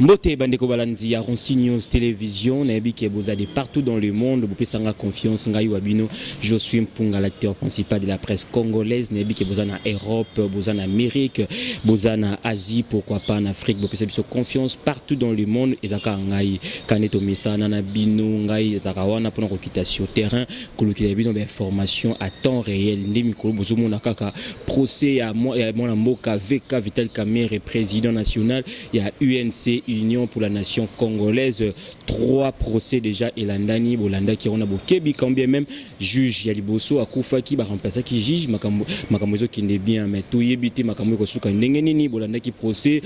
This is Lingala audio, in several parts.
Mbote bandeko balanzi ya Ronsi News Télévision na yebi ke bozade partout dans le monde vous pesanga confiance ngai wabino je suis Mpunga l'acteur principal de la presse congolaise na yebi ke bozana Europe bozana Amérique bozana Asie pourquoi pas en Afrique vous pesez biso confiance partout dans le monde ezaka ngai kaneto mesana na bino ngai ezaka wana pona kokita sur terrain kolukila bino ba information à temps réel ndimi ko bozomona kaka procès ya mwana mboka VK Vital Kamerhe président national ya UNC Union pour la nation congolaise 3 procès déjà elandani bolanda qui on a bokebi quand bien même juge ya liboso akufa ki ba remplacer ki juge makambo zo kinde bien mais to yebite makambo ko suka ndenge nini bolanda ki procès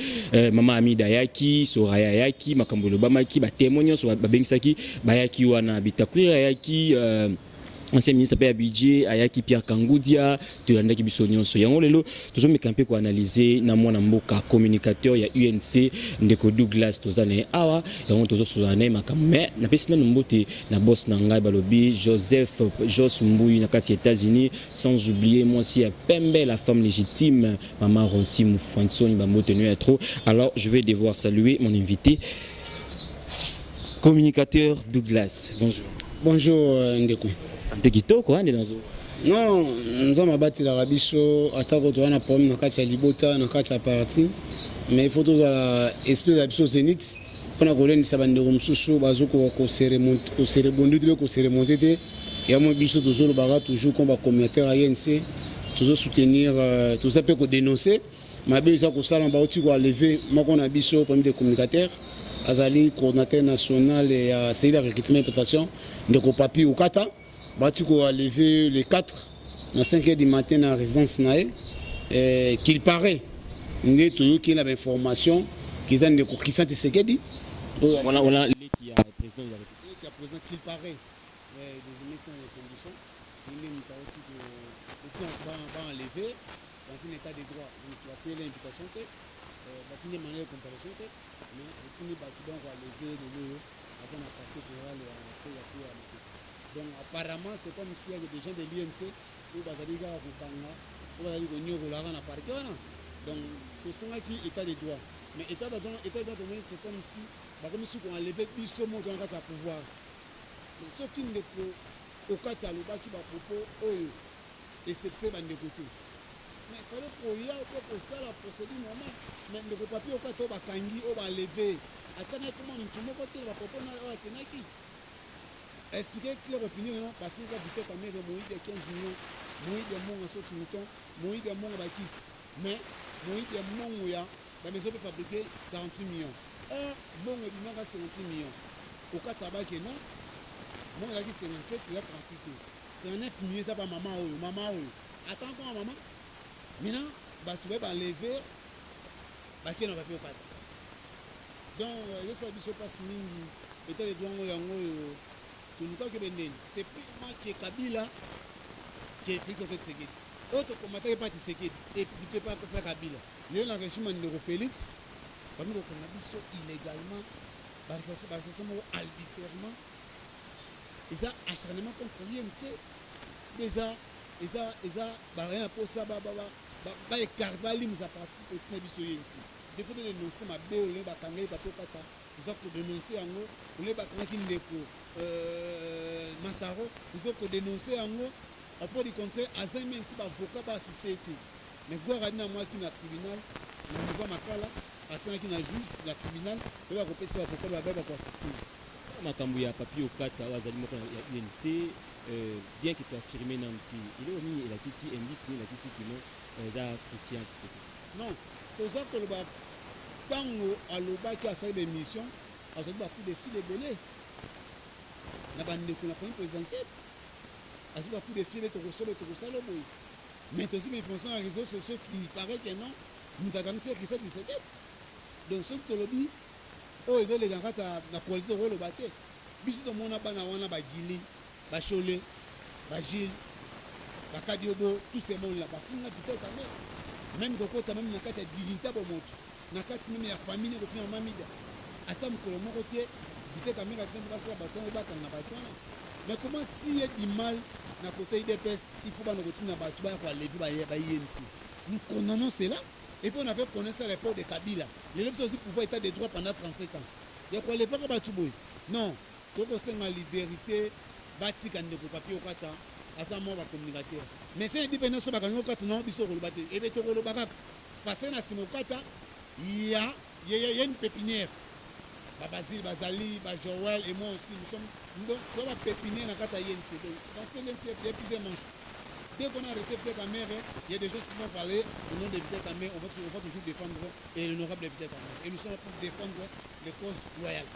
mama Amida yaki Soraya yaki makambo lobama ki ba témoignage so ba bengisaki ba yaki wana bitakwira yaki ancien ministre Père Budget ayaki Pierre Kangoudia tulanda ki biso nyonso yango lelo tozomi camper ko analyser na mwana mboka communicateur ya UNC ndeko Douglas tozane awa yango tozosozana makambo mais na pesina mbote na boss na ngai balobi Joseph Jos Mbuyi na kati États-Unis sans oublier moi aussi Pembe la femme légitime maman Ronsi Mufwansoni bambote no trop. Alors je vais devoir saluer mon invité communicateur Douglas. Bonjour. Bonjour Ndeko. Santé kitoko ande nazo. Non, nzama batila rabiso atako to wana problème na kati ya libota na kati ya parti mais il faut tout la esprit de biso Zenith pona kolendisa bandeko mususu bazoko ko cérémonie ko cérémonie te ya mo biso tozolo baga toujours comme communautaire ANC toujours soutenir tout ça peut ko dénoncer mabe ça ko sala ba oti ko lever moko na biso parmi des communicateurs azali coordinateur national et c'est la recrutement et préparation ndeko papi okata Batiko a levé les 4 à 5h du matin dans la résidence Nae qu'il paraît qu'il y a l'information qu'ils ont des Christian Tshisekedi. Voilà qui a président de la République. Qui a président qu'il paraît des émissions de conditions. Il y a enlevé dans un état de droit. Donc tu as payé l'invitation. Tu as une manière de comparaison. Mais tu as levé de l'eau avant la partie pour aller à la donc apparemment c'est comme s'il y avait des gens de l'INC où Bazaliga a Rupanga, où Bazaliga Nyogolara n'a pas de donc tout ça qui est état de droit. Mais état de droit, c'est comme si on a levé plus de monde dans le pouvoir. Mais ce qui n'est pas au cas de l'Oba qui va propos, et c'est ce qui côté. Mais il fallait qu'il y ait pour ça la procédure normale. Mais ne peut pas plus au cas de Kangi, on va lever. Attendez comment nous tournons côté de la propos, on va tenir qui. Expliquer clair opinion parce qu'il va buter quand même Moïse de 15 millions, Moïse de Mont sur Mouton, Moïse de Mont Bakis. Mais Moïse de Mont Mouya, la maison peut fabriquer 48 millions. Bon, il y a 58 millions. Au cas tabac, non. Bon, il y a 57, il y a 38. C'est un 9 millions, ça va maman. Attends quoi, maman. Maintenant, tu vas enlever, qui n'a pas fait au cas. Donc, je sais que je ne sais pas si il était les droits. C'est plus moi qui est Kabila qui est plus que Tshisekedi. Autre commentaire pas Tshisekedi et plus pas que Kabila. Le régime de Félix, parmi les cannabis illégalement, arbitrairement, ils ont acharnement contre l'INC. Ils ont rien pour ça, ils écarter les parties au Tshisekedi. Il faut dénoncer ma béole, les bakangé, batokata. Ils ont dénoncer en haut, les bakangé qui Massaro, il faut dénoncer en haut. Après du contraire, à 5 000 avocats par société. Mais voir à moi qui n'a tribunal, on voit ma cala, à 5 qui n'a juge, la tribunal, il va repasser l'avocat, il va avoir assisté. Makambu ya papier au 4 wazali moko ya UNC bien que tu affirmé dans il est omi la kisi indice ni la kisi kino da Christian Tshisekedi. Non, c'est ça que le tango à l'obaki a sa émission, a fait beaucoup de filles belé. Na bande ko na présidentielle. A fait beaucoup de filles to resolo boy. Mais aussi mes fonctions à réseaux sociaux qui paraît que non, nous avons c'est qui c'est 17. Donc ce que lobby oh il les gens la police de le bâtir. Biso to mona bana wana ba gili, ba cholé, ba gil, ba kadiobo, tous ces monde là ba finga peut-être même koko ta même na kata dignité bo moto. Na kati même ya famille ko fina mamida. Ata mkolo moko tie peut-être quand même la scène va se battre et battre na batona. Mais comment s'il y a du mal na côté IDPS, il faut pas nous retirer na battu ba ko lever ba INC. Nous condamnons cela. Et puis on avait connu ça à l'époque de Kabila. Les gens aussi pouvaient état de droit pendant 37 ans. Il y a quoi l'époque à Batouboy? Non. Donc c'est ma liberté, bâti quand on papier au kata, à ça moi va communicateur. Mais c'est indépendant sur la kata non, biso rolobate. Et de to rolobaka. Parce que dans Simokata, il y a une pépinière. Basile, Bazali, Joël et moi aussi, nous sommes dans la pépinière dans la kata INC. Donc c'est l'INC, il y a plusieurs manches. Dès qu'on a arrêté Vita Camer, il y a des gens qui vont parler au nom de Vita Camer, on va toujours défendre l'honorable Vita Camer. Et nous sommes là pour défendre les causes royales.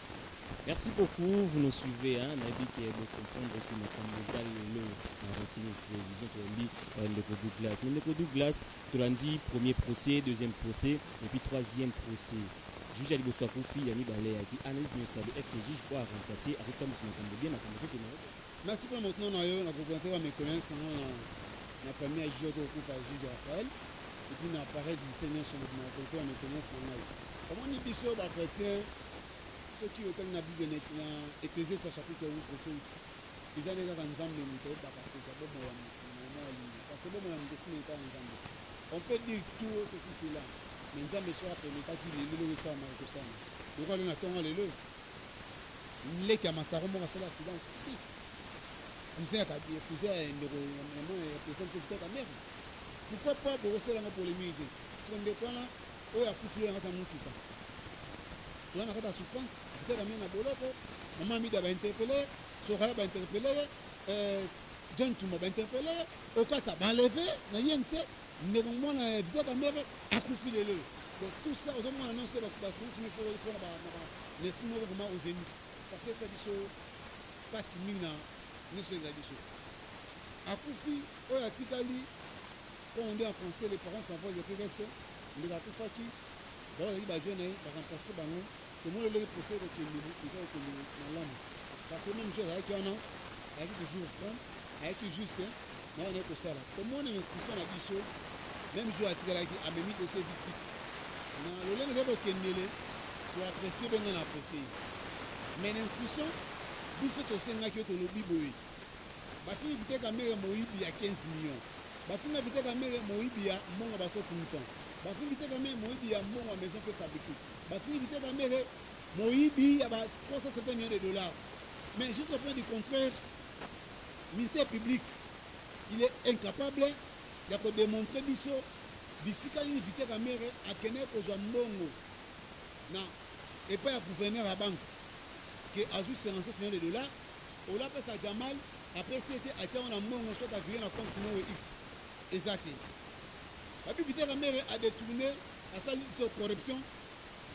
Merci beaucoup, vous nous suivez, hein, Nabi qui est de comprendre que nous sommes le renseigné télévision pour dit le produit glace. Mais le produit glace, tu l'as dit, premier procès, deuxième procès, et puis troisième procès. Juge Ali Bossoa Koufi, Yanni Balé a dit analyse nous savez, est-ce que le juge pourra remplacer avec comme si nous bien à communauté. Merci pour maintenant, on a présenté mes connaissances. La première juge au coup par juge Raphaël, et puis on apparaît du Seigneur sur le côté, on me connaît son nom. Comment on dit sur les chrétiens, ceux qui ont été dans la Bible, Éphésien, sa chapitre 8, verset 8. Ils ont déjà un ensemble de mutuelles, parce que c'est bon, on peut dire tout ceci, cela, mais nous avons besoin de l'état qui est le sang, mais que ça. Nous allons attendre les leux. Les camassarons, on va se l'accident. Pourquoi pas brosser la polémique? Si on dépend là, on a coupé la mouture. Tu as une souffrance, tu as mis la bolote, maman Mida va interpeller, Soraya va interpeller, John Touma va interpeller, Okata va enlever, Nayense, Néronmois a vidé ta mère à coupé les leux. Donc tout ça, au moins annoncer l'occupation, mais il faut les signes vraiment aux zéniths. Parce que ça dit pas si mignon. Nous sommes là-dessus. À Koufi, au Yatikali, quand on dit en français, les parents s'en vont, ils étaient restés. Les Koufa qui, d'abord, ils ont dit, ils vont remplacer le ballon. Tout le monde est poussé avec le langue. Parce que même chose avec un an, avec le jour franc, avec le juste, mais on est pour ça là. Tout le monde est inscription à la bichot, même jour à Tikali, à même de ce vite vite. Le langue est au Kenyele, pour apprécier, bien on apprécie. Mais l'inscription, biso tosenga ki tolobi boye bafini biteka mere moyibi ya 15 millions bafini biteka mere moyibi ya mbongo basoti mutan bafini biteka mere moyibi ya mbongo ya maison pe fabriquée bafini biteka mere moyibi ya ba 370 millions de dollars. Mais juste au point du contraire, le ministère public il est incapable de démontrer biso bisika ni biteka mere akene kozwa mbongo na et pas ya gouverneur à banque qui a juste 57 millions de dollars. On l'a fait à Jamal, après c'était à Tchao, on a mon soit à griller la compte sinon X. Exact. La puis la mère a détourné à sa corruption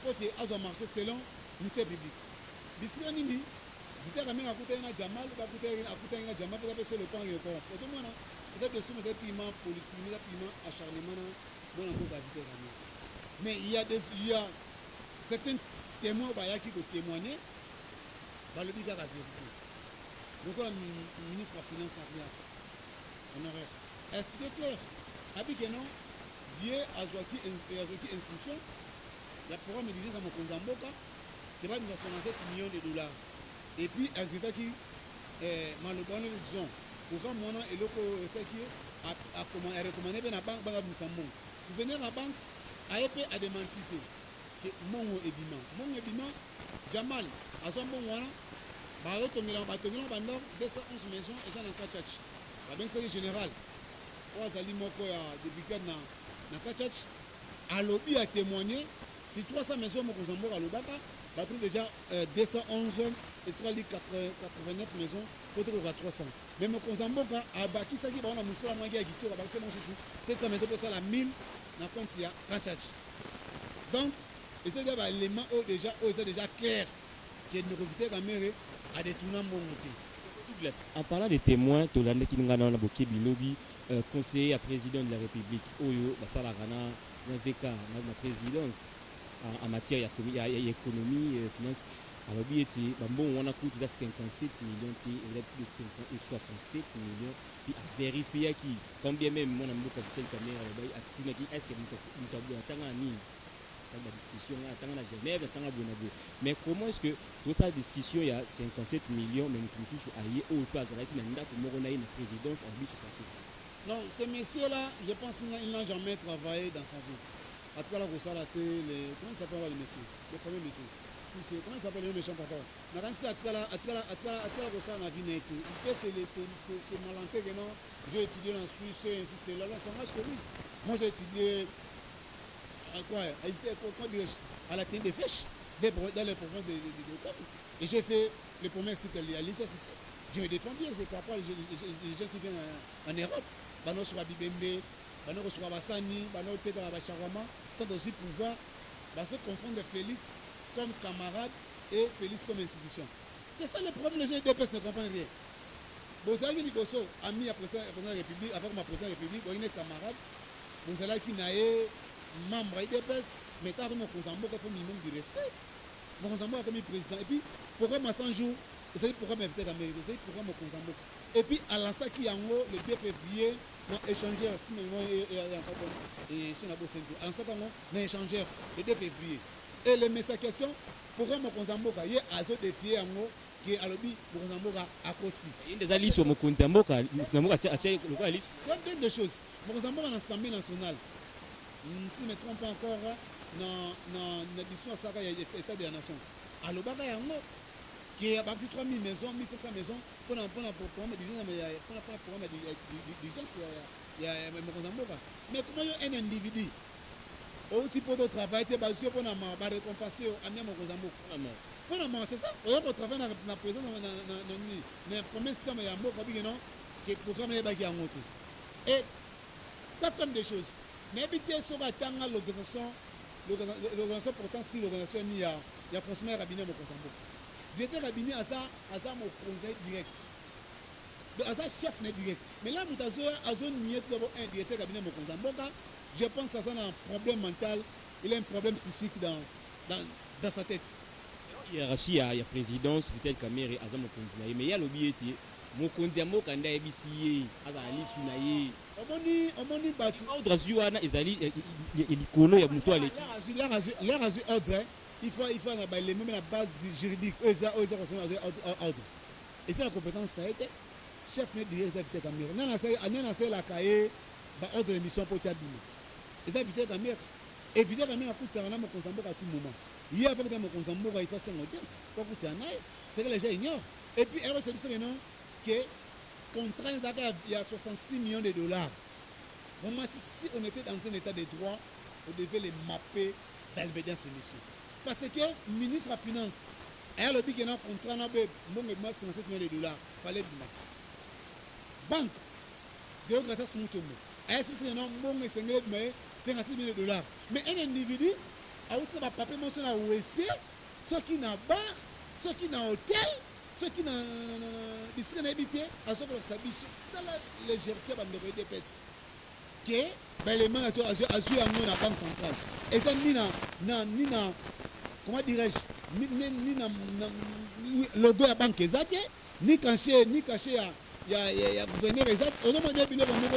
pour que a marché selon le ministère public. Bissi Nindi, la mère a coûté un Jamal, a coûté un Jamal pour passer le pan et le corps. Pour tout le monde, vous avez des sommes de paiement politique, des paiements acharnement, bon encore d'habiter la mère. Mais il y a certains témoins qui ont témoigné. Le biga la vérité. Donc, le ministre de la Finance a rien. Honoraire. Expliquez clair. Abi que non, Dieu a joué instruction. Le programme me disait dans mon compte en boca, c'est pas 57 millions de dollars. Et puis, un état qui, malheureusement, disons, programme mon nom et l'autre, c'est qui a recommandé à la banque, vous venez à la banque, a démenti que mon ébiment. Mon ébiment, Jamal, à son bon moment, bah, pendant 211 maisons et ça dans Kachach. La banque générale, on a des brigades dans Kachach. À lobby a témoigné, si 300 maisons à Lobaka, bah, déjà 211 et 89 maisons, pour 300. Mais mon Kozamboka a bâti ça qui va en Moussa Magia qui tire à Bassé mon chouchou. 700 maisons pour ça la 1000 dans compte il y a Kachach. Donc, et c'est déjà clair que nous évitons la mère à détourner mon côté. En parlant des témoins, tu as dit que nous avons Bilobi, conseiller à président de la République, Oyo, Basalarana, VK, la présidence en matière d'économie, finance. Alors, on a coûté 57 millions, il y a plus de 67 millions, puis à vérifier combien même mon amour capital caméra, est-ce que nous avons la discussion à Genève, à Bonabo. Mais comment est-ce que dans cette discussion, il y a 57 millions, mais nous sommes alliés au pas avec l'Anda pour Moronaï, la présidence en 1967? Non, ce monsieur-là, je pense qu'il n'a jamais travaillé dans sa vie. atikala kosala te comment ça s'appelle le messie le premier messie si comment ça s'appelle le méchant papa nakanisi atikala kosala na vie na ete mpe c'est malenté que non j'ai étudié en Suisse ainsi c'est là ça marche que oui moi j'ai étudié à la tête des fèches dans les provinces de et j'ai fait le premier cycle à l'ICC. Je me défends bien, c'est par rapport aux gens qui viennent en Europe, Bano sur Bibembe, Bano sur Bassani, Bano Teta Bacharama, tant aussi pouvoir se confondre Félix comme camarade et Félix comme institution. C'est ça le problème, les gens de DPS ne comprennent rien. Bon, c'est là que Nicoso, ami à président de la République, avec ma président de la République, on est camarade, bon, c'est là qu'il n'a membre de DPS, mais t'as vraiment Kozambo qui a un minimum de respect. Mon Kozambo a comme président, et puis, pourquoi ma 100 jours? C'est pourquoi m'inviter à Amérique, c'est pourquoi mon Kozambo. Et puis à l'instant qui en haut, le 2 février, on a échangé si maintenant et sur la bourse. À l'instant qu'on a échangé le 2 février. Et le message question, pourquoi mon Kozambo il y a à ce défi en haut qui est à l'objet pour Kozambo à Kossi. Il y a des alliés sur mon Kozambo, il y a deux choses. Mon Kozambo en Assemblée nationale, si je ne me trompe pas encore, dans l'édition à Saka, il y a l'État de la nation. À l'objet, il y a un autre. Qui est à partir de 3000 maisons, 1700 maisons, pour un programme d'urgence, il y a mais comment un individu, au type de travail, tu es basé pour la récompenser à Mia Mokozambo. C'est ça. On va travailler dans la présence de la première somme et un mot qui est programme qui a monté. Et quatrième des choses, n'habitez sur la tanga l'organisation pourtant si l'organisation il y a François Rabinet Mokozambo. J'étais cabinet à ça mon conseil direct. À ça chef direct. Mais là, nous avons un directeur cabinet mon conseil. Je pense que ça a un problème mental, il a un problème psychique dans sa tête. Hiérarchie, il y a présidence, peut-être caméra et Azam Mokonzi. Mais il y a l'objet mon conseil Mokanda EBCA, Azali Sunaye. Omoni Batu. Ordre Zuana, Ezali, Elikolo, il y a Mouto Aleki. L'air ordre. Il faut les mêmes la base juridique, ordre. Et c'est la compétence, ça a été chef de l'État caméra. Nous avons la cahier ordre de mission pour Tchabine. L'État caméra. Et l'État caméra a coûté un homme au Kozambo à tout moment. Il y a avec un Kozambo qui passe en audience. C'est que les gens ignorent. Et puis, c'est que contrat, il y a 66 millions de dollars. Si on était dans un état de droit, on devait les mapper dans l'obédience de mission. Parce que le ministre de la Finance, il y a le but qui a un contrat, il y a 57 millions de dollars. Il fallait dire. Banque, de l'autre côté, c'est mon tomo. Il y a 56 millions de dollars. Mais un individu, a aussi un papier mentionné à OEC, ceux qui n'ont bar, ceux qui n'ont hôtel, ceux qui n'ont district d'habité, à ceux qui ont service. C'est la légèreté de l'EDPS. Que les mains à la Banque centrale. Et ça, comment dirais-je, le dos à la banque exacte, ni caché il y a gouverneur exact. On a demandé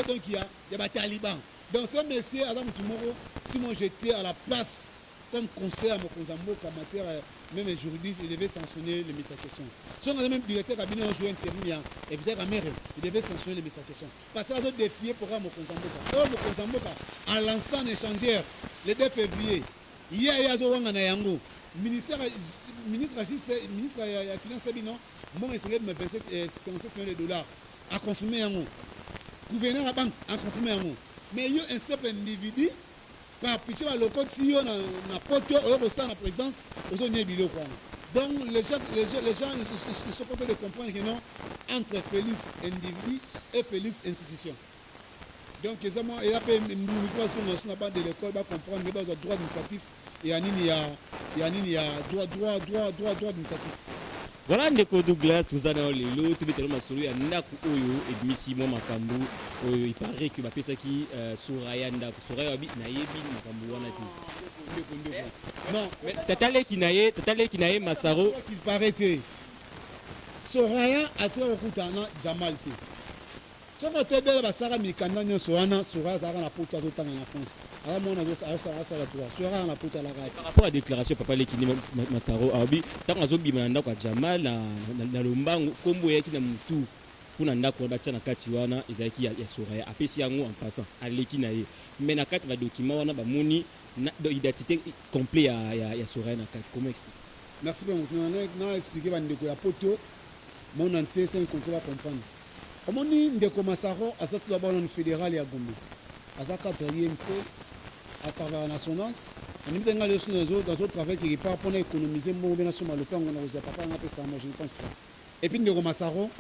donc il y a des talibans. Donc ce monsieur Adam Tumoro, si moi j'étais à la place comme conseiller à Mokozambo en matière même juridique, il devait sanctionner les mises à question. Si on a même directeur cabinet un jour intervenu, et peut-être à mère, il devait sanctionner les mises à question. Parce qu'il a défié pour Mokozambo. Or Mokozambo, en lançant un échangeur le 2 février, hier il y a Zoanga Nayango, ministre de la Finance, moi j'ai essayé de me verser 57 millions de dollars à consommer un mot. Gouverneur de la banque a confirmé un mot. Mais il y a un simple individu, par pitié, le code si on a porté au la présidence, aux autres billes. Donc les gens sont pas de comprendre que non, entre Félix individu et Félix institution. Donc il y a une situation dans de l'école, va comprendre que dans le droit d'initiative, il y a droit d'initiative. Voilà ndeko Douglas tozana lelo tubetelo masolo ya ndaku oyo edmisi mo makambo oyo il paraît que bapesa ki Soraya ndaku Soraya wabi na yebi makambo wana ti non tatale ki naye Masaro qu'il paraît que Soraya ate okutana Jamal ti soko tebela basara mikanda nyonso wana Soraya zara na poto azotanga na France ala mona ça la droit Soraya na poto la raille par rapport à déclaration papa Lekini Masaro abi tant azobima na ndako ya Jamal na lombango kombo yaki na mutu kuna ndako batia na kati wana ezaki ya Soraya apesi yango en passant aleki na ye mais na kati ba document wana bamoni identité complète à Soraya Nakati. Comment expliquer? Merci beaucoup. On a expliqué que la poto, mon entier, c'est un contrat à comprendre. Comme on dit, Ndeko Massaro, à cette là-bas, on fédéral et à Gombe. À sa 4e, c'est à travers la sonance. On dit que dans d'autres travail qui part pour économiser, mon bien sûr, le temps, on a osé pas faire ça, moi je ne pense pas. Et puis Ndeko Massaro,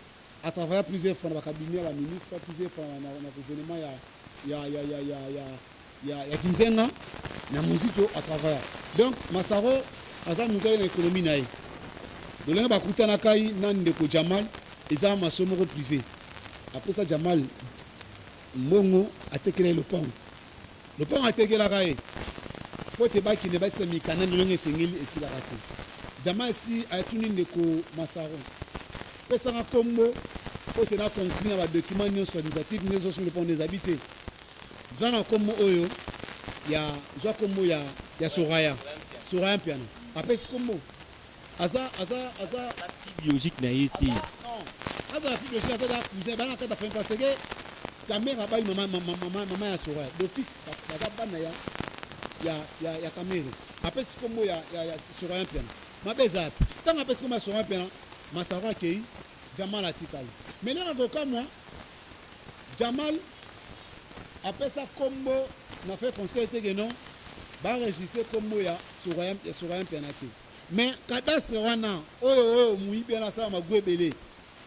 à travers plusieurs fois dans le cabinet, la ministre, plusieurs fois dans le gouvernement, il y a 15 ans, la musique à travers. Donc, Massaro, à ça, nous avons l'économie. Donc, là, on a Nakai, Ndeko Jamal, et ça, ma somme privé. Après ça, Jamal, Mongo a téqué le pont. Le pont a téqué la raie. Pour te battre, qui ne va pas se mettre en train de se mettre ici la raté. Jamal, si, a tout le monde Massaro. Pour ça, Combo, pour te la conclure avec document administratif, nous sommes sur le pont des habités. Dans Combo, il y a Soraya. Soraya piano. Après, c'est Combo. Aza. Biologique n'a été. Non. Aza la fille de chien, Aza, vous avez un cas d'affaires parce que ta mère a pas eu maman à Soraya. D'office, il y a caméra. Après, c'est Combo, il y a Soraya piano. Ma belle tant qu'après, c'est comme Soraya piano, ma Sarah qui Jamal a tikal. Mais là, avocat, moi, Jamal, après ça, Combo, on a fait conseil que non, va enregistrer Combo, il y a Soraya pianate. Mais cadastre wana muibe na ça ma gwebele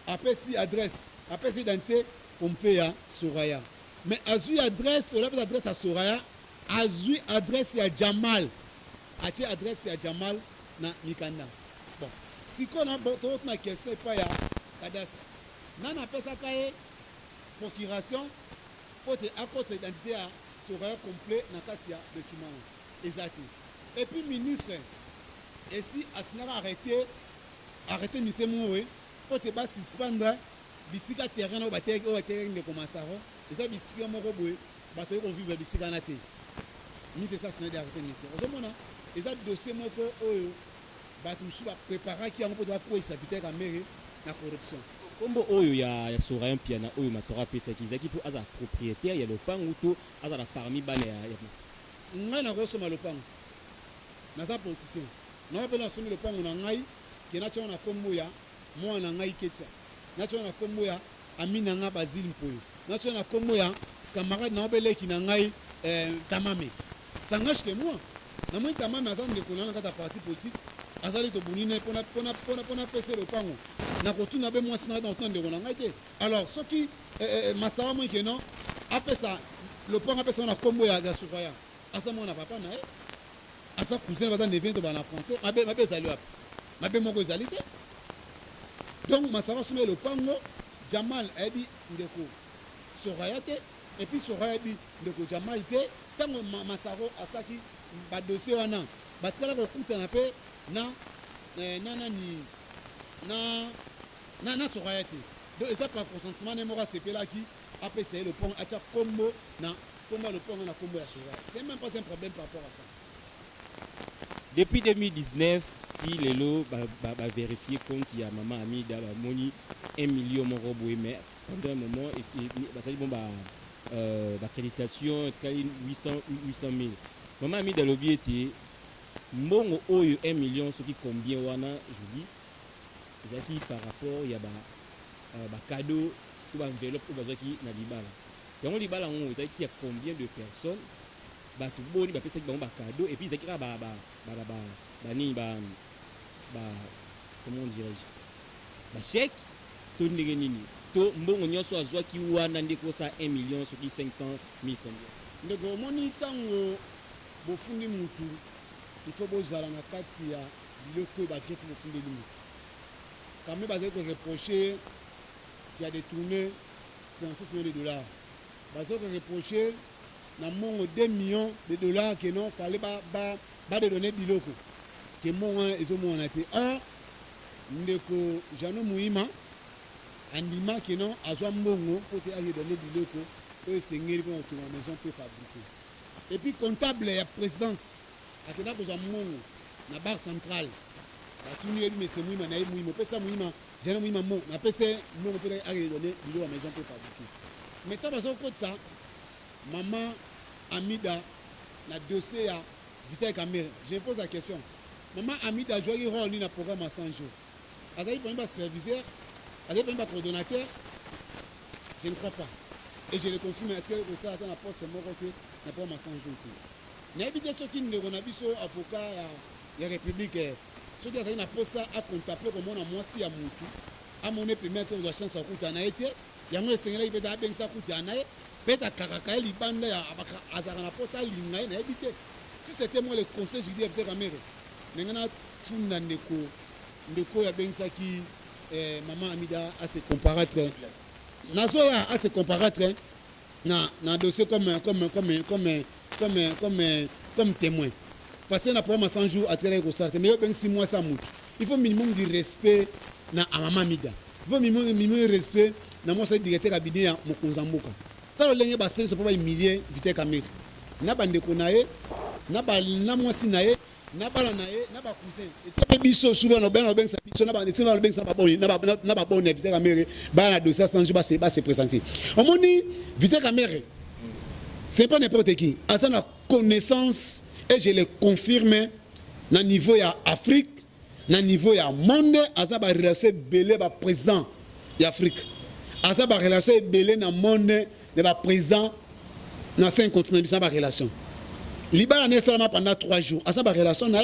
après si adresse après si identité on peut à Soraya mais azui adresse on a adresse à Soraya azui adresse à Jamal ati adresse à Jamal na Mikanda bon si qu'on a d'autres na question pas ya cadastre nana appelle ça kaye procuration pour te accorder identité à Soraya complet na katia document exact et puis ministre. Et si Asnara arrêté M. Moué, pour te battre suspendre, bisika terrain au bataille de Komassaro, et ça bisika Moroboué, bataille au vivre bisika naté. Ni c'est ça, c'est arrêté M. Ozomona, et ça dossier moko oyo, batumsu va préparer qui a un peu de pour s'habiter à mairie la corruption. Combo oyo ya Soraya piana oyo masora pesa kizaki pour aza propriétaire ya lopango to aza la parmi bane ya. Ngai na koso malopango. Na za politicien. Na pe na somi lopango na ngai ke na tshona kombo ya mo na ngai ketsa. Na tshona kombo ya Amina nga Bazil Mpoyo. Na tshona kombo ya camarade na obeleki na ngai Tamame. Sangash ke moi. Na moi Tamame azan de kolana kata parti politique. Azali to bunine pona pese lopango. Na kotuna be moi sina dans temps de rona ngai te. Alors ce qui masawa moi ke non après ça lopango après ça na kombo ya Soraya. Asa mo na papa na asa cousin va dans les vins en français mabe zali wapi mabe moko ezali te donc masara soumet le pango Jamal ebi ndeko Soraya te et puis Soraya ebi ndeko Jamal te tango masaro asaki ba dossier wana batikala kokutana pe na Soraya te donc ça par consentement ne mora sepela qui après c'est le pont acha combo na combo le pont na combo ya Soraya c'est même pas un problème par rapport à ça. Depuis 2019, si les lots va vérifier compte il y a maman Amida moni 1 million mon robot mais pendant un moment et ça dit bon accréditation etc 800 000 maman Amida lobby était mon oyo 1 million ce qui combien wana je dis c'est par rapport il y a cadeau ou enveloppe ou bazaki na libala donc libala on il y a combien de personnes batu boni ba pesa ba cadeau et puis zakira comment dirais-je chèque to ndenge nini to mbongo nyonso azwaki wana ndeko sa 1 million soki 500 000 combien ndeko moni tango bofundi mutu il faut bozala na kati ya biloko ba greffe bofundi mutu quand même bazali ko reprocher qui a détourné 500 millions de dollars bazali ko reprocher na mongo 2 millions de dollars que non fallait ba de donner biloko que mongo ezomona te ndeko Jano Muhima andima que non azwa mbongo pour te aller donner biloko et sengeli pour la maison pour fabriquer et puis comptable ya présidence akenda ko za mbongo na bar central batuni yebi monsieur Muhima na Muhima pesa Muhima Jano Muhima mo na pesa mbongo pour aller donner biloko à la maison pour fabriquer mais tant bazo ko ça maman Amida na dossier ya Vita Kamere, je pose la question. Maman Amida a joué un rôle dans le programme à 100 jours. Elle a eu un superviseur, elle a eu un coordonnateur. Je ne crois pas. Et je le confirme, à travers ça, dans la poste, c'est mon côté, dans le programme à 100 jours. N'habitez ceux qui ne connaissent pas avocat de la République. Ceux qui ont une poste à contempler comme on a moi si à mon tout. À mon permettre de la chance à coûter en été. Il y a un Seigneur qui peut bien ça coûter en été. Peut-être à Caracas, il bande à Zarana poste à l'Ingaï, n'habitez. Si c'était moi le conseil, je dis à Kamere. Nengana tuna ndeko ya bensa qui maman Amida a se comparaître nazoya a se comparaître na dossier comme témoin parce que na problème 100 jours à travers ko sorte mais ben 6 mois ça mout il faut minimum de respect na maman Amida il faut minimum de respect na moi c'est directeur cabinet ya Mokonzamboka talo lenge ba c'est pas humilier Vita Kamere na bandeko nae na ba na moi si nae na bala nae na ba cousin et biso souvent no ben sa biso na ba no ben sa ba bon na ba bon Vita Kamere ba na dossier sans ba se présenter on moni Vita Kamere c'est pas n'importe qui à la connaissance et je le confirme na niveau ya Afrique na niveau ya monde à ça ba relation belé ba président ya Afrique à ça ba relation belé na monde de ba président na 5 continents ça ba relation Libala n'est seulement pendant 3 jours. À ça, la relation n'a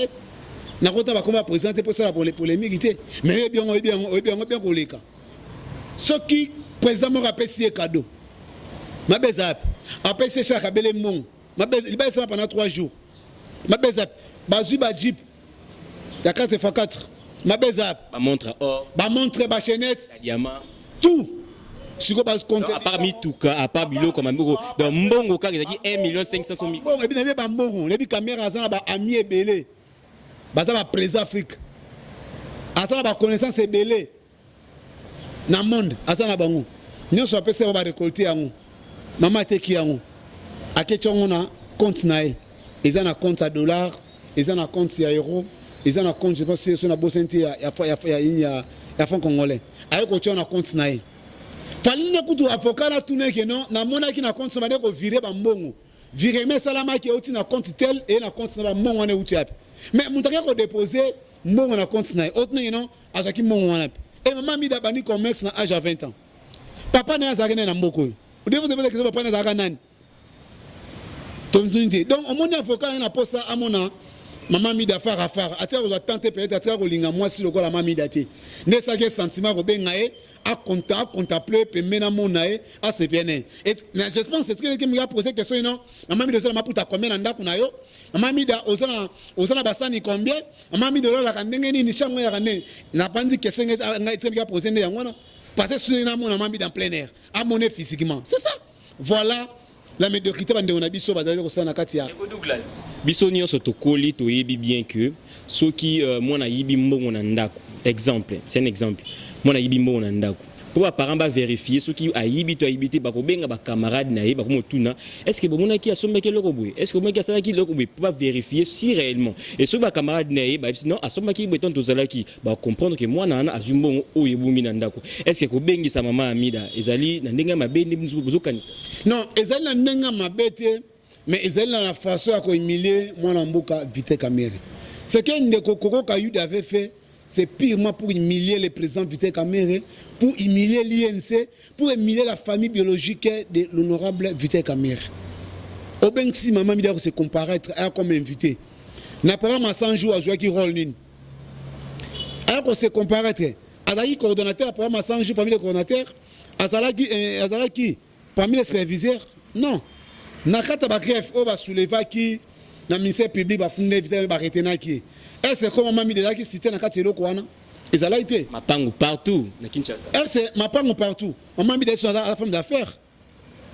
pas comment présenter pour ça pour les polémiques. Mais bien, ce qui présentement rappelle si cadeau. Ma bezap. Après c'est chaque bel mon. Ma bezap ça pendant 3 jours. Ma bezap. Bazu ba jeep. Ya 4x4. Ma bezap. Ba montre or. Ba montre ba chaînette. Diamant. Tout. À part Mituka, à part Bilo comme Mbongo, dans Mbongo, quand il a dit 1 500 000. Bon, et bien, il y a Mbongo, les caméras, ça va ami et belé. Ça va président Afrique. Ça va connaissance et belé. Dans le monde, ça va bango. Nous sommes appelés à récolter à nous. Maman était qui à nous. À quel moment on a compte naï. Ils ont un compte à dollars, ils ont un compte à euros, ils ont un compte, je pense que c'est un beau senti à fonds congolais. Avec quoi on a compte naï. Falina kutu avocat na tourner que non na mona qui na compte ça va dire virer ba mbongo virer mais salama qui outi na compte tel et na compte na mbongo wana outi api mais mutaka ko déposer mbongo na compte na autre non azaki mbongo wana et maman mi da bani commerce na âge à 20 ans papa na azaki na mboko vous devez poser que papa na azaka nani donc au monde avocat na posa à mona maman mi da faire affaire atia ko tenter peut-être atia ko linga moi si le ko la maman mi daté ne ça que sentiment ko bengae à contempler puis maintenant mon nae à se bien et je pense c'est ce que me a posé question non maman mi de ça ma puta combien nda kuna yo maman mi da osana basani combien maman mi de la kandenge ni chango ya kane na panzi question ngai te me posé ne yangwana parce que sur na mon maman mi dans plein air à monner physiquement c'est ça voilà la médiocrité bande on a biso bazali ko sana kati ya Douglas biso nyonso to koli to yebi bien que ceux qui mona yibi mbongo na ndako exemple c'est un exemple mona yibi mbongo na ndako pour parents ba vérifier ceux qui ayibi to ayibité ba ko benga ba camarade na ye ba ko motuna est-ce que bomona ki asombeke loko boy est-ce que bomona ki asala ki loko boy pour vérifier si réellement et ceux ba camarade na ye ba non asombaki beton to zalaki ba comprendre que moi na azumbongo o yebumi na ndako est-ce que ko bengi sa maman Amida ezali na ndenga mabendi buzo kanisa non ezali na ndenga mabete mais ezali na la façon à ko humilier moi na mboka Vita Kamere ce que Ndeko Koko Kayud avait fait c'est purement pour humilier le président Vita Kamere, pour humilier l'INC, pour humilier la famille biologique de l'honorable Vita Kamere. Au ben si maman Mida se comparaître comme invité. N'a pas vraiment 100 jours à jouer qui rôle nul. Alors qu'on se comparaître, Azali coordonnateur, après 100 jours parmi les coordonnateurs, Azala qui parmi les superviseurs, non. Nakata ba greffe au ba soulever qui na ministère public ba fondé Vita ba retena qui. C'est comme maman Mida qui cité na kati loko wana. Et ça l'a été. Mapango partout na Kinshasa. C'est Mapango partout. Maman Mida est la femme d'affaires.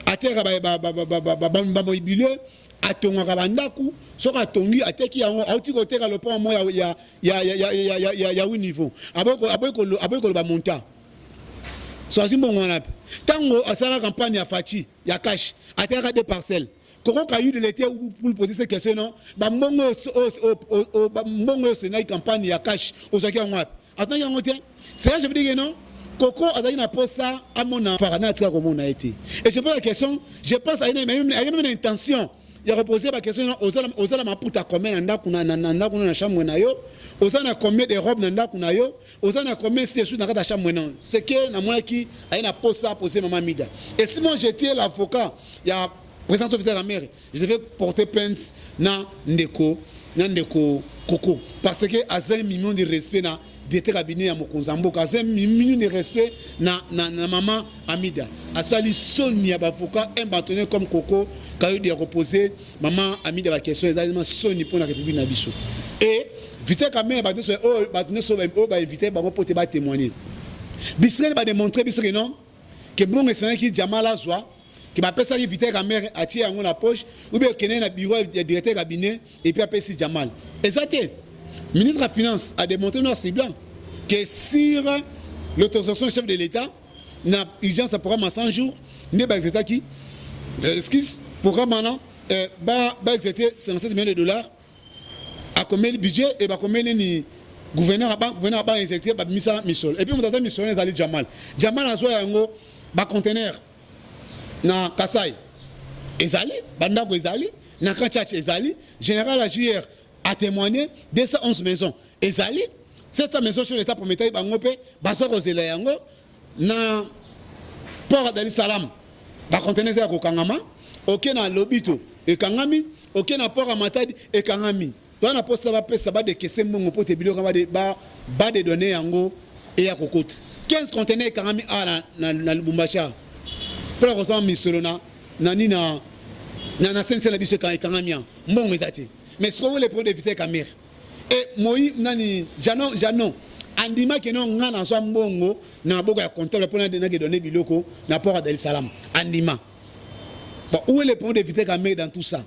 À terre ba mobilier atonga bandaku soka tongi ateki yango auti ko teka le pont mo ya 8 niveau. Aboko ba monta. So asimbongo wana. Tango asala campagne ya Fachi ya cash ateka des parcelles. Comment a eu de l'été pour poser cette question non ba mbongo c'est une campagne ya cash ozaki yango wapi attends yango te c'est là je veux dire non Koko azali na posa à mon farana tia comme on a été et je pose la question je pense à une même intention il a reposé la question aux ala maputa combien nanda kuna na chambre na yo osana combien de robes nanda kuna yo osana combien c'est sous dans la chambre non c'est que na moi qui a une poser maman Mida et si moi j'étais l'avocat il y a président de la mère je vais porter plainte na ndeko Koko parce que à 5 millions de respect na d'été cabinet à Mokonzambo à 5 millions de respect na maman Amida à sali Sonia avocat un bâtonnier comme Koko quand il a reposé maman Amida la question exactement Sonia pour la République na biso et vite caméra bâtonnier va inviter pour te témoigner Bisrel va démontrer que non que bon c'est qui Jamal Azwa qui m'appelle ça inviter la mère à tirer en la poche ou bien qu'il y a un bureau du directeur cabinet et puis appelle si Jamal. Exactement. Le ministre de la Finance a démontré noir c'est blanc que sur l'autorisation du chef de l'État, n'a urgence à programme à 100 jours, n'est pas exact qui esquisse programme maintenant bah exacté 57 millions de dollars à combien le budget et bah combien le gouverneur a pas injecté bah misa misol et puis on a missionné Zali Jamal a joué un gros bah conteneur na Kasai ezali bandako ezali na Kachach ezali général Ajuer a témoigné 211 maisons ezali 700 maisons sur l'état pour mettre bango pe basoko zela yango na port d'Ali Salam ba conteneur ya kokangama OK na Lobito e kangami OK na port à Matadi e kangami to na poste ba pesa ba de kese mbongo pote biloko ba de données yango et ya kokote 15 conteneurs kangami na Lubumbashi pour la ressemble misolona nani na sense la biso kan kangamia mbongo ezati mais ce qu'on les produits d'éviter caméra et moi nani jano andima ke non ngana so mbongo na boka ya comptable pour na donner biloko na port à Dar es Salaam andima bon où est les produits d'éviter caméra dans tout ça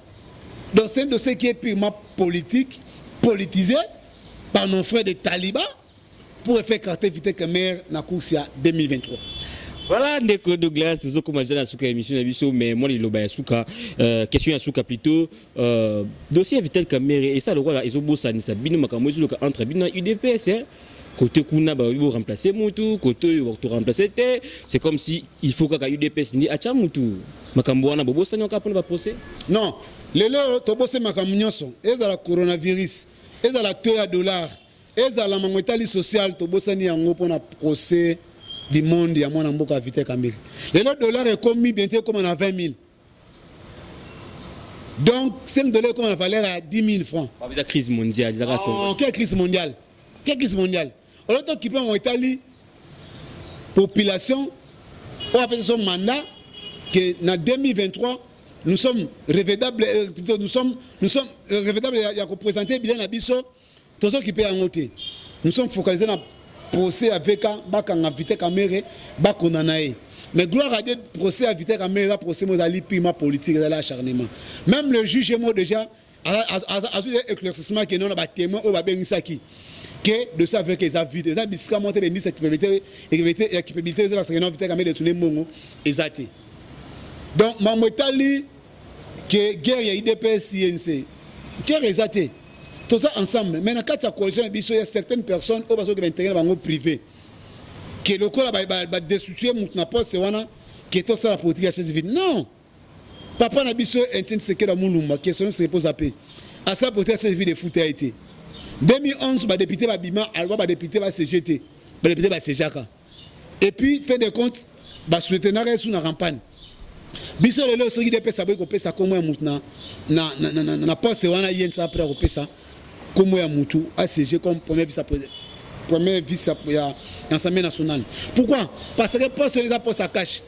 donc c'est un dossier qui est purement politique politisé par nos frères des talibans pour faire carte éviter caméra na course ya 2023. Voilà, ndeko Douglas, nous avons commencé à souka émission d'émission, mais moi il y a souka question à souka plutôt dossier Vital Kamerhe et ça le roi ils ont bossé ça bino makamozi le entre bino UDPS côté kuna ba vous remplacer mutu côté vous remplacer c'est comme si il faut que UDPS ni acha mutu makambo wana bobosa nyoka pona ba procès non lelo to bosse makambo nyonso ezala coronavirus ezala taux ya dollar ezala mangwetali social to bossa ni yango pona procès du monde ya mwana mboka Vital Kamerhe. Le dollar est commis bientôt comme on a 20 000. Donc 5 dollars comme on a valeur à 10 000 francs. Avec la crise mondiale. Quelle crise mondiale? Quelle crise mondiale? On a qui peut en Italie, population, on appelle son mandat, que en 2023, nous sommes revedables, nous sommes revedables, il y a représenté bien la biso, tous ceux qui peuvent en ôter. Nous sommes focalisés dans procès avec Bakanga Vital Kamerhe Bakonanae. Mais gloire à Dieu, procès à Vital Kamerhe, procès mozali piment politique, à l'acharnement. Même le juge est mort déjà à ce éclaircissement que nous avons témoin au Babengisaki. Que de ça avec les avis, les avis qui montent les ministres et qui peuvent de la Sérénité Vital Kamerhe de tous les moments exactés. Donc, Mamotali, que guerre y a IDPS, INC, guerre exactée. Tout ça ensemble. Mais dans la coalition, il y a certaines personnes qui ont intérêt dans le privé. Qui le corps va destituer mon poste, qui est tout ça la politique à cette vie. Non. Papa n'a pas intérêt ce que dans mon nom, qui se pose à paix. À ça, pour cette vie de foot a été. 2011, le député va Bima, le député va CGT, le député va CJACA. Et puis, fait des comptes, le soutenir sous la campagne. Biso lelo soki de pesa boy ko pesa komo ya mutu na poste wana yensa après ko pesa komo ya mutu ACG comme premier vice ya l'Assemblée nationale. Pourquoi? Parce que poste les postes à cash.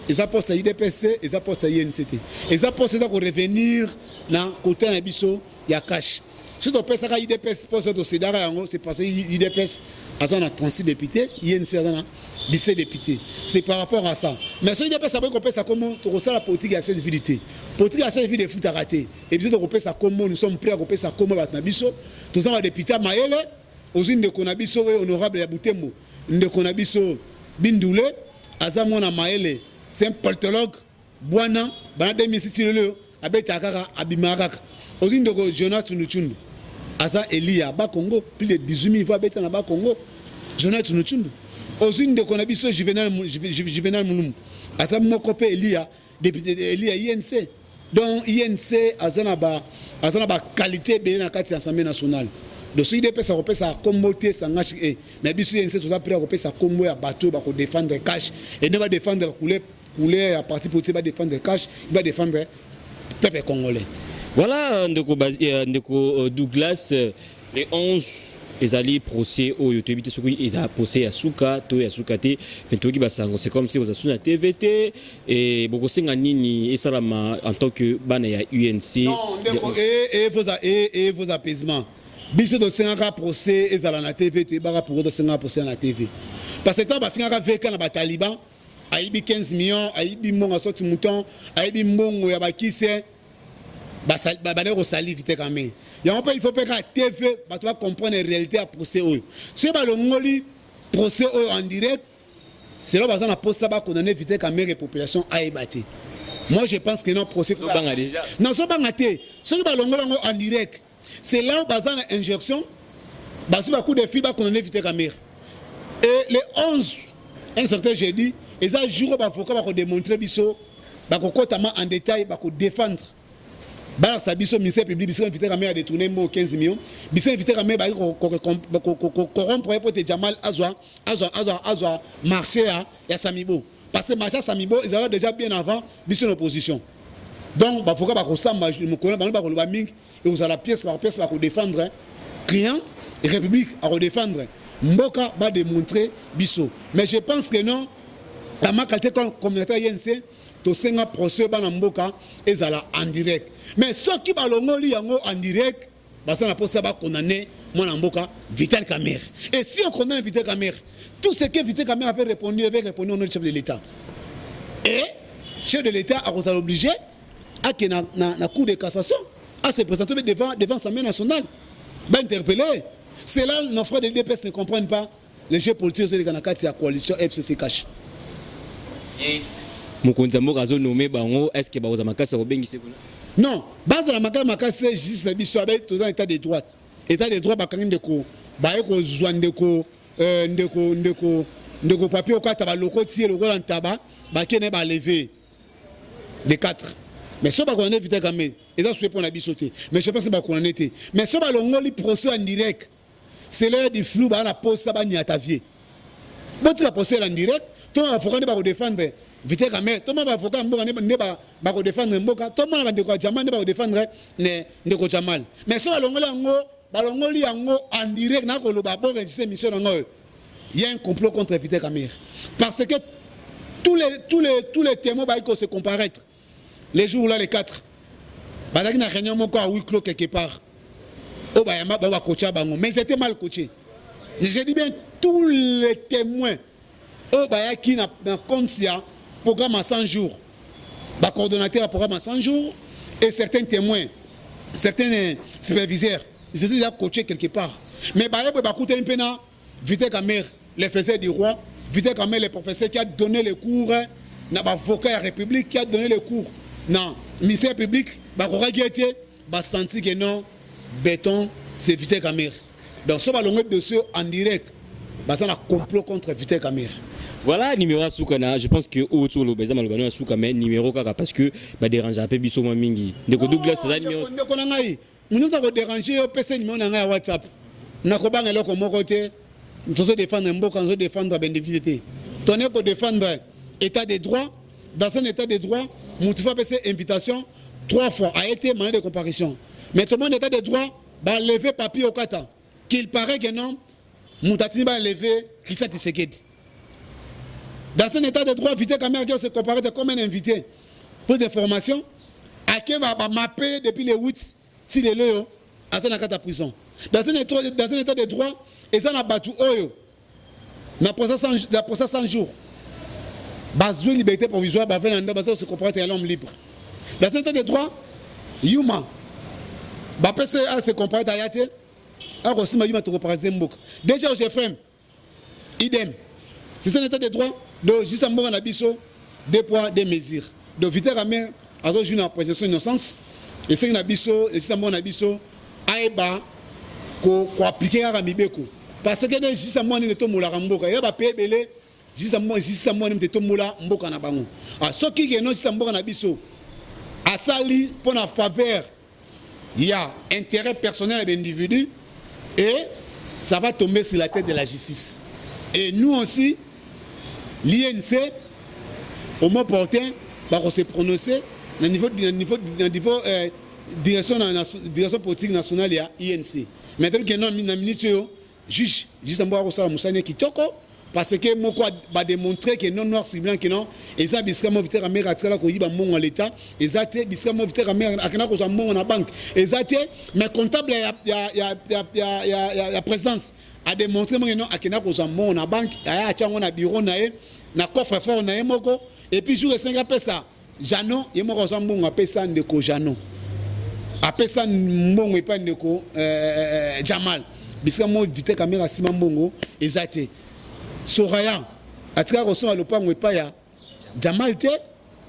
Les postes à IDPC, les postes à INCT. Les postes à revenir na côté na biso ya cash. Si tu pesa ka IDPS poste de Cédara yango c'est parce que IDPS a 36 députés, INC a 17 députés. C'est par rapport à ça. Mais si IDPS a pas ça comment tu ressens la politique à cette vidité. Politique à cette vidité foot à rater. Et puis tu repères ça comment nous sommes prêts à repérer ça comment va biso. Tous les députés Maëlle, aux unes de Konabiso honorable ya Butembo, de Konabiso Bindoulé, Azamona Maëlle, c'est un politologue Bwana, bana 2006 le abetakaka abimaraka. Aux unes de Jonas Tsunuchundu. Asa Elia ba Congo plus de 18 000 fois bêta na ba Congo Jonas Tsunuchundu aux unes de Konabiso Juvenal Mulum Asa moko pe Elia député Elia INC Donc INC azana ba qualité bien na kati Assemblée nationale. Donc si des personnes repèrent ça commoté ça ngachi mais biso INC tout ça prêt repère ça combo ya bateau ba ko défendre cash et ne va défendre couler à parti politique va défendre cash, il va défendre peuple congolais. Voilà ndeko Douglas les 11 ezali procès au yotobi te soki eza procès ya suka to ya suka te pentoki basango c'est comme si vous asuna TVT et bokosenga nini esalama en tant que bana ya UNC. Non ndeko et vos apaisements biso do senga procès ezala na TVT baka pour do senga procès na TV parce que tant ba finga veka na ba taliban aibi 15 millions aibi monga sorti mouton aibi mbongo ya bakise ba ne sali vite quand même. Il faut pas que TV va comprendre la réalité à procès. Si on a procès en direct, c'est là que on a posé ça condamner vite quand même la population à ébattre. Moi je pense que non procès. Non, c'est pas gâté. Si on a en direct, c'est là où on a une injection, on a coup de fil condamner vite quand même. Et les 11, un certain jeudi, ils ont juré l'avocat pour démontrer biso, en détail, pour défendre. Bah ça biso ministère public biso invité à a détourné 15 millions biso invité à ba corrompre pour te Jamal azwa marché à Samibo parce que marché à Samibo ils avaient déjà bien avant biso en opposition donc bah faut que ba ko samba me connaît ba ko ba ming et vous la pièce par pièce pour défendre client et république à redéfendre mboka va démontrer biso mais je pense que non la ma qualité comme communautaire INC to senga procès bana mboka ezala en direct mais ceux qui balongoli yango en direct basa na posa ba condamner mwana mboka Vital Kamerhe et si on condamne Vital Kamerhe tout ce que Vital Kamerhe avait répondu au nom du chef de l'État et chef de l'État a obligé à que na cour de cassation à se présenter devant l'Assemblée nationale ba interpeller c'est là nos frères de DPS ne comprennent pas les jeux politiques de la coalition FCC cash. Mokonzi mboka zo nommé bango est-ce que baoza makasa ko bengise kuna? Non, base la makasa juste biso avec tout dans état de droit. État de droit bakangi ndeko ba ko zwa ndeko papier okata ba loko tie loko en tabac ba kene ba lever de 4. Mais so ba ko vite quand même. Et ça souhait pour la bisoté. Mais je pense ba ko en était. Mais so ba longoli procès en direct. C'est l'heure du flou ba la poste ba ni atavier. Bon tu la procès en direct, ton avocat ba ko défendre Vital Kamerhe, tout le monde va avocat va défendre Mboka, tout le monde va défendre Ndeko Jamal. Mais si on longoli en direct, il y a un complot contre Vital Kamerhe. Parce que tous les témoins vont se comparaître. Les jours là, les 4. Il y a une réunion à huis clos quelque part. Mais ils étaient mal coachés. Je dis bien tous les témoins qui n'ont compte programme à 100 jours, le coordonnateur à programme à 100 jours, et certains témoins, certains superviseurs, ils étaient déjà coachés quelque part. Mais Vital Kamerhe, les faisait du roi, Vital Kamerhe, le professeur qui a donné les cours, l'avocat à la République qui a donné les cours, non, le ministère public, il a senti que non, béton, c'est Vital Kamerhe. Donc, ce ballon de ceux en direct, c'est un complot contre Vital Kamerhe. Voilà numéro Soukana, je pense que autour le bezama le bano Souka mais numéro kaka parce que ba déranger un peu biso moi mingi. Ndeko Douglas ça numéro. Ndeko na ngai. Munu ta ko déranger au PC numéro na ngai WhatsApp. Na ko banga loko moko te. Ntozo défendre mboka, nzo défendre bendividité. Tonne ko défendre état de droit. Dans un état de droit, mutu fa passer invitation 3 fois a été mandat de comparution. Mais tout le monde état de droit ba lever papier au kata. Qu'il paraît que non, mutati ba lever Christa Tshisekedi. Dans un état de droit, Vital Kamerhe se comparé comme un invité. Pour des formations, à qui va mapper depuis les 8 si les loyaux à la prison. Dans un état de droit, ils ont battu Oyo. Dans le procès 100 jours. Base de liberté provisoire, se comporte un homme libre. Dans un état de droit, Yuma. PCA se comporte à Yate. Déjà au GFM, idem. C'est un état de droit. Donc, juste en abisso, 2 poids, 2 mesures. Donc, Vital Kamerhe a rejoint la présomption d'innocence. Et c'est un abisso, et c'est un abisso, aïba, qu'on applique à Ramibeko. Parce que juste en de Tomola Ramboka, il y a pas payé belé, juste en de Tomola Mboka Nabango. Ah, ce qui est non, juste en abisso, à sali pour la faveur, il y a intérêt personnel de l'individu et ça va tomber sur la tête de la justice. Et nous aussi, l'INC, au mot portant, va se prononcer au niveau direction politique nationale, il y a INC. Maintenant que nous avons une minute, juge, parce que moi va démontrer que non noir c'est blanc que non et ça bisca mo vitera mère atira ko yiba mongo l'état et ça te bisca mo vitera mère akana ko za mongo na banque et ça te mais comptable ya présence a démontré moi non akana ko za mongo na banque aya achango na bureau na e na coffre fort na e moko et puis jour 5 pesa Jano ye moko za mongo apesa ndeko Jano apesa mongo epa ndeko Jamal bisca mo vitera caméra sima mongo et ça te Soraya, atika rosoma lopango epaya Jamal te,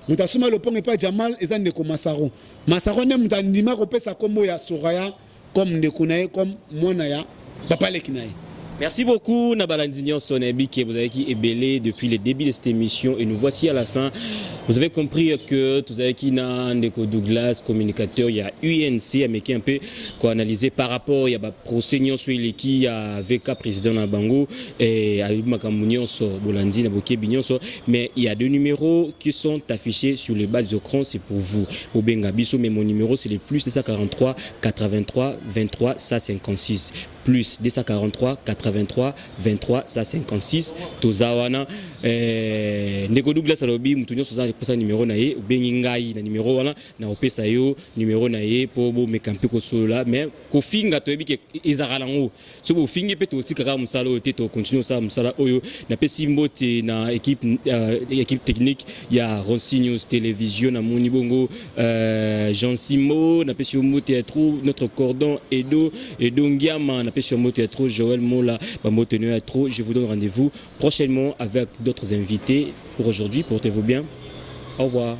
mutasoma lopango epaya Jamal eza ndeko Masaro. Masaro ne mutandima kopesa kombo ya Soraya comme ndeko naye comme mwana ya papa lekinaye. Merci beaucoup Nabalandinian Sonebi qui vous avez qui est belé depuis le début de cette émission et nous voici à la fin. Vous avez compris que vous avez qui n'a Ndeko Douglas communicateur il y a UNC mais un peu quoi analyser par rapport il y a procès sur qui a VK président na Bango et à Makamunion so Bolandi na Boké Bignonso mais il y a deux numéros qui sont affichés sur les bases d'écran c'est pour vous au Bengabiso mais mon numéro c'est le plus 243 83 23 156 plus 243 83 23 156 tozawana Ndeko Douglas alobi mutunyo soza pesa numéro na ye bengingai na numéro wana na opesa yo numéro na ye po bo mekampi ko solo mais ko finga to ebi ke ezakala ngo so bo fingi pe to tikaka musala o te to continue ça musala oyo na pesi mbote na équipe technique ya Ronsignos télévision na moni bongo Jean Simo na pesi mbote trop notre cordon Edo Ngiama na pesi mbote trop Joël Mola ba mbote no trop je vous donne rendez-vous prochainement avec d'autres invités pour aujourd'hui portez-vous bien. Au revoir.